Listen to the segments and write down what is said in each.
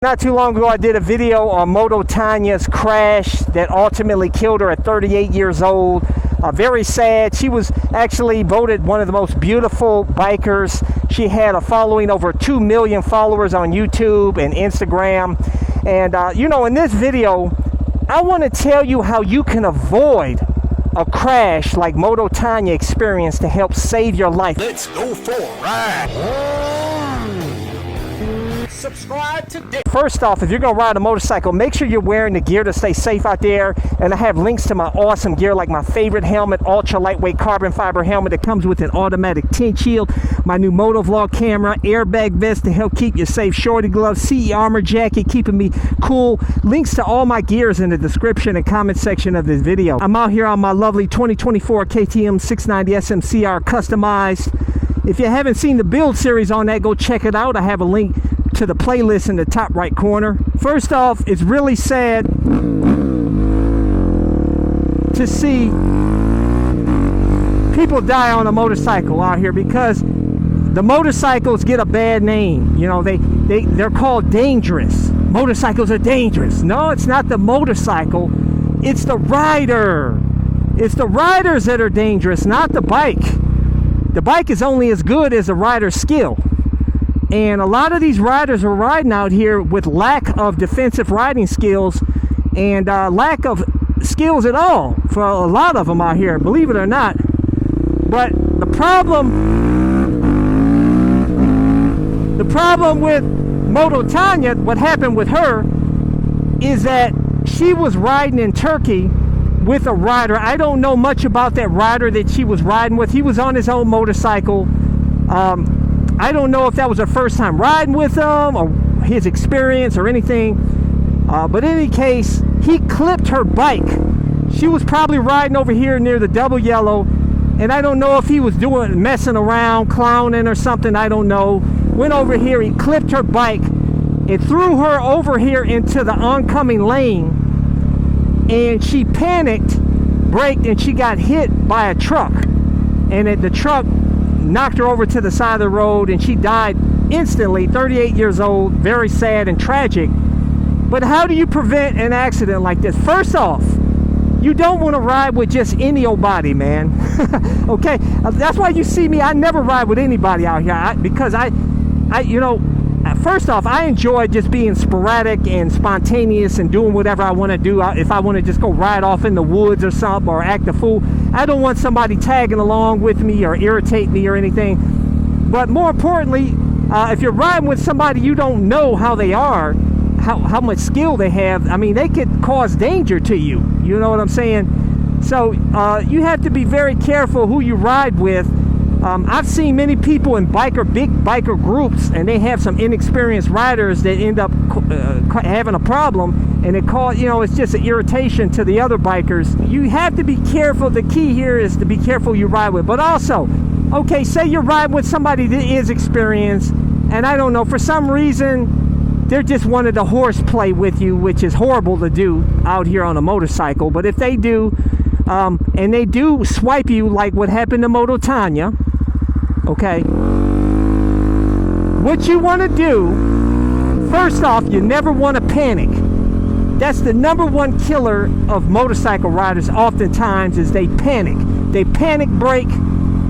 Not too long ago, I did a video on Moto Tanya's crash that ultimately killed her at 38 years old. Very sad. She was actually voted one of the most beautiful bikers. She had a following, over 2 million followers on YouTube and Instagram. And, in this video, I want to tell you how you can avoid a crash like Moto Tanya experienced to help save your life. Let's go for a ride. Subscribe today. First off, if you're going to ride a motorcycle, make sure you're wearing the gear to stay safe out there. And I have links to my awesome gear, like my favorite helmet, ultra lightweight carbon fiber helmet that comes with an automatic tint shield, my new Moto Vlog camera, airbag vest to help keep you safe, shorty gloves, CE armor jacket, keeping me cool. Links to all my gears in the description and comment section of this video. I'm out here on my lovely 2024 KTM 690 SMCR customized. If you haven't seen the build series on that, go check it out. I have a link to the playlist in the top right corner. First off, it's really sad to see people die on a motorcycle out here, because the motorcycles get a bad name. You know, they're called dangerous. Motorcycles are dangerous. No, it's not the motorcycle, it's the rider. It's the riders that are dangerous, not the bike. The bike is only as good as the rider's skill. And a lot of these riders are riding out here with lack of defensive riding skills and lack of skills at all for a lot of them out here, believe it or not. But the problem with Moto Tanya, what happened with her, is that she was riding in Turkey with a rider. I don't know much about that rider that she was riding with. He was on his own motorcycle. I don't know if that was her first time riding with him or his experience or anything. But in any case, he clipped her bike. She was probably riding over here near the double yellow. And I don't know if he was messing around, clowning or something. I don't know. Went over here, he clipped her bike. It threw her over here into the oncoming lane. And she panicked, braked, and she got hit by a truck. And the truck knocked her over to the side of the road, and she died instantly. 38 years old. Very sad and tragic. But how do you prevent an accident like this? First off, you don't want to ride with just any old body, man. Okay, that's why you see me, I never ride with anybody out here, because first off, I enjoy just being sporadic and spontaneous and doing whatever I want to do. If I want to just go ride off in the woods or something, or act a fool, I don't want somebody tagging along with me or irritate me or anything. But more importantly, if you're riding with somebody you don't know how they are, how much skill they have, I mean, they could cause danger to you. You know what I'm saying? So you have to be very careful who you ride with. I've seen many people in big biker groups, and they have some inexperienced riders that end up having a problem, and it's just an irritation to the other bikers. You have to be careful. The key here is to be careful who you ride with. But also, okay, say you're riding with somebody that is experienced, and I don't know, for some reason they're just wanted to horseplay with you, which is horrible to do out here on a motorcycle. But if they do, and they do swipe you like what happened to Moto Tanya, okay, what you want to do, first off, you never want to panic. That's the #1 killer of motorcycle riders oftentimes, is they panic. They panic brake,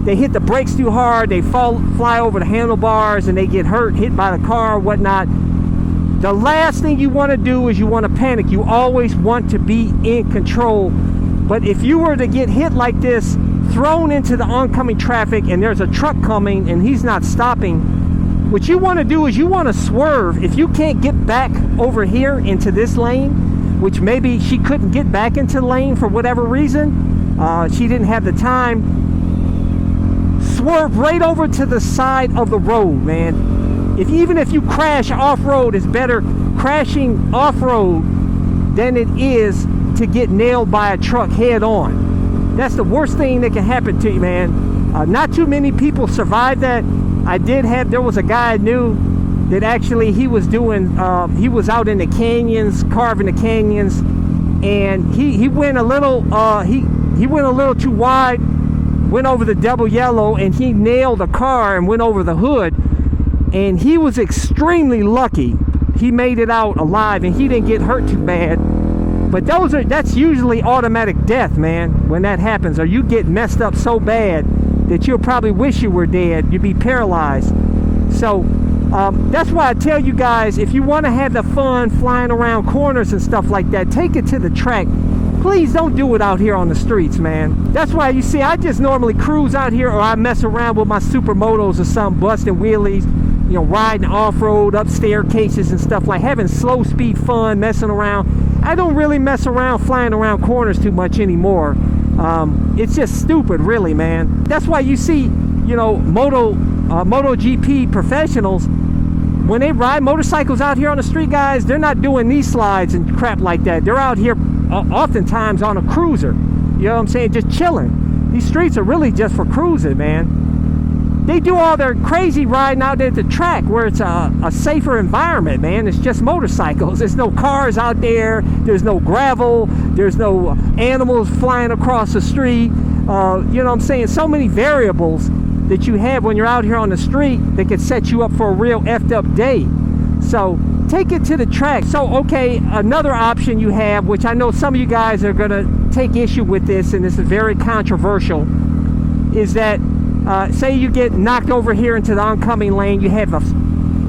they hit the brakes too hard, they fly over the handlebars, and they get hit by the car or whatnot. The last thing you want to do is you want to panic. You always want to be in control. But if you were to get hit like this, thrown into the oncoming traffic, and there's a truck coming and he's not stopping, what you want to do is you want to swerve. If you can't get back over here into this lane, which maybe she couldn't get back into the lane for whatever reason, she didn't have the time, swerve right over to the side of the road, man. Even if you crash off-road, it's better crashing off-road than it is to get nailed by a truck head on. That's the worst thing that can happen to you, man. Not too many people survived that. There was a guy I knew that actually he was out in the canyons, carving the canyons, and he went a little too wide, went over the double yellow, and he nailed a car and went over the hood. And he was extremely lucky. he made it out alive and he didn't get hurt too bad. But that's usually automatic death, man, when that happens. Or you get messed up so bad that you'll probably wish you were dead. You'd be paralyzed. So that's why I tell you guys, if you want to have the fun flying around corners and stuff like that, take it to the track. Please don't do it out here on the streets, man. That's why you see I just normally cruise out here, or I mess around with my supermotos or something, busting wheelies, you know, riding off-road, up staircases and stuff, like having slow speed fun, messing around. I don't really mess around flying around corners too much anymore. It's just stupid, really, man. That's why you see, you know, MotoGP professionals, when they ride motorcycles out here on the street, guys, they're not doing knee slides and crap like that. They're out here oftentimes on a cruiser. You know what I'm saying? Just chilling. These streets are really just for cruising, man. They do all their crazy riding out there at the track where it's a safer environment, man. It's just motorcycles. There's no cars out there. There's no gravel. There's no animals flying across the street. You know what I'm saying? So many variables that you have when you're out here on the street that could set you up for a real effed up day. So take it to the track. So, okay, another option you have, which I know some of you guys are going to take issue with this, and this is very controversial, is that say you get knocked over here into the oncoming lane, you have a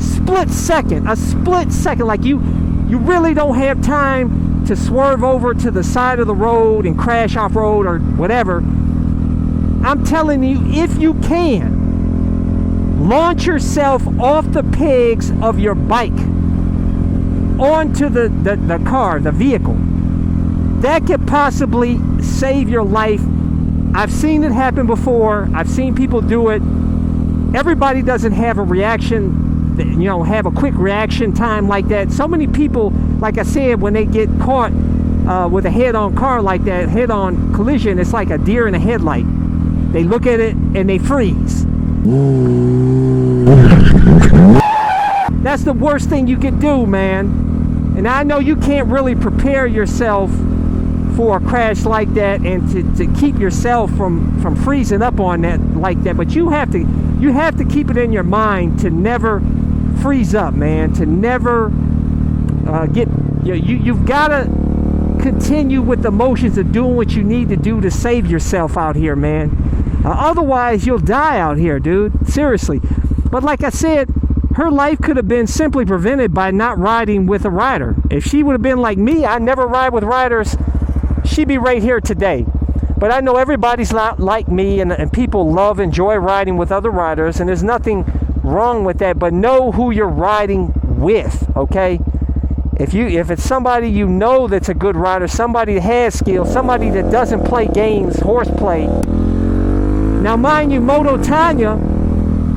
split second, like you really don't have time to swerve over to the side of the road and crash off road or whatever. I'm telling you, if you can, launch yourself off the pegs of your bike onto the car, the vehicle. That could possibly save your life. I've seen it happen before. I've seen people do it. Everybody doesn't have a reaction, you know, have a quick reaction time like that. So many people, like I said, when they get caught with a head-on car like that, head-on collision, it's like a deer in a headlight. They look at it and they freeze. That's the worst thing you could do, man. And I know you can't really prepare yourself for a crash like that and to keep yourself from freezing up on that like that. But you have to keep it in your mind to never freeze up, man. To never you've got to continue with the motions of doing what you need to do to save yourself out here, man. Otherwise, you'll die out here, dude. Seriously. But like I said, her life could have been simply prevented by not riding with a rider. If she would have been like me, I never ride with riders, she'd be right here today. But I know everybody's not like me, and people enjoy riding with other riders, and there's nothing wrong with that. But know who you're riding with, okay? If it's somebody you know that's a good rider, somebody that has skill, somebody that doesn't play games, horseplay. Now, mind you, Moto Tanya,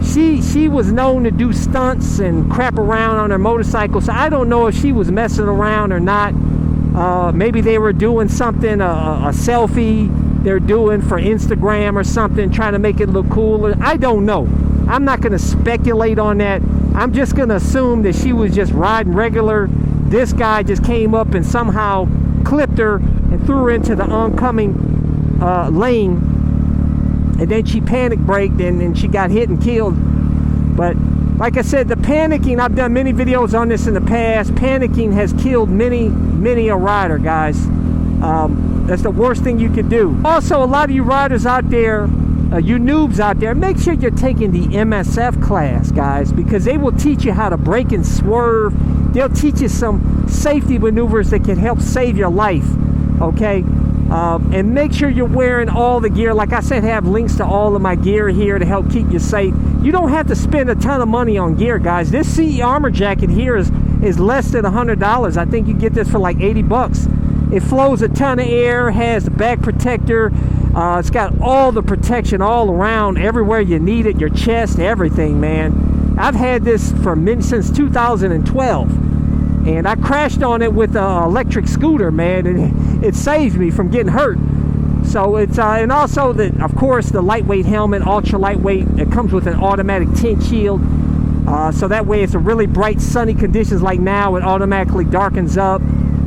she was known to do stunts and crap around on her motorcycle, so I don't know if she was messing around or not. Maybe they were doing something, a selfie they're doing for Instagram or something, trying to make it look cooler. I don't know. I'm not going to speculate on that. I'm just going to assume that she was just riding regular. This guy just came up and somehow clipped her and threw her into the oncoming lane. And then she panic braked and she got hit and killed. But like I said, the panicking, I've done many videos on this in the past. Panicking has killed many a rider, guys. That's the worst thing you could do. Also, a lot of you riders out there, you noobs out there, make sure you're taking the MSF class, guys, because they will teach you how to brake and swerve. They'll teach you some safety maneuvers that can help save your life, okay? And make sure you're wearing all the gear. Like I said, have links to all of my gear here to help keep you safe. You don't have to spend a ton of money on gear, guys. This CE armor jacket here is less than $100. I think you get this for like 80 bucks. It flows a ton of air, has the back protector. It's got all the protection all around, everywhere you need it, your chest, everything, man. I've had this since 2012. And I crashed on it with an electric scooter, man, and it saved me from getting hurt. So it's, and also, of course, the lightweight helmet, ultra lightweight. It comes with an automatic tint shield. So that way, it's a really bright, sunny conditions like now, it automatically darkens up.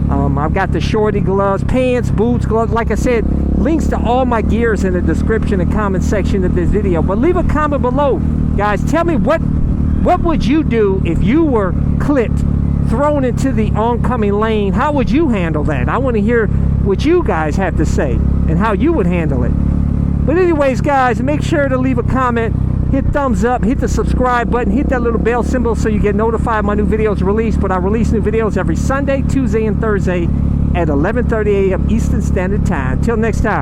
I've got the shorty gloves, pants, boots, gloves. Like I said, links to all my gears in the description and comment section of this video. But leave a comment below, guys. Tell me what would you do if you were clipped thrown into the oncoming lane, how would you handle that? I want to hear what you guys have to say and how you would handle it. But anyways, guys, make sure to leave a comment, hit thumbs up, hit the subscribe button, hit that little bell symbol so you get notified when my new videos release. But I release new videos every Sunday, Tuesday, and Thursday at 11:30 a.m. Eastern Standard Time. Till next time.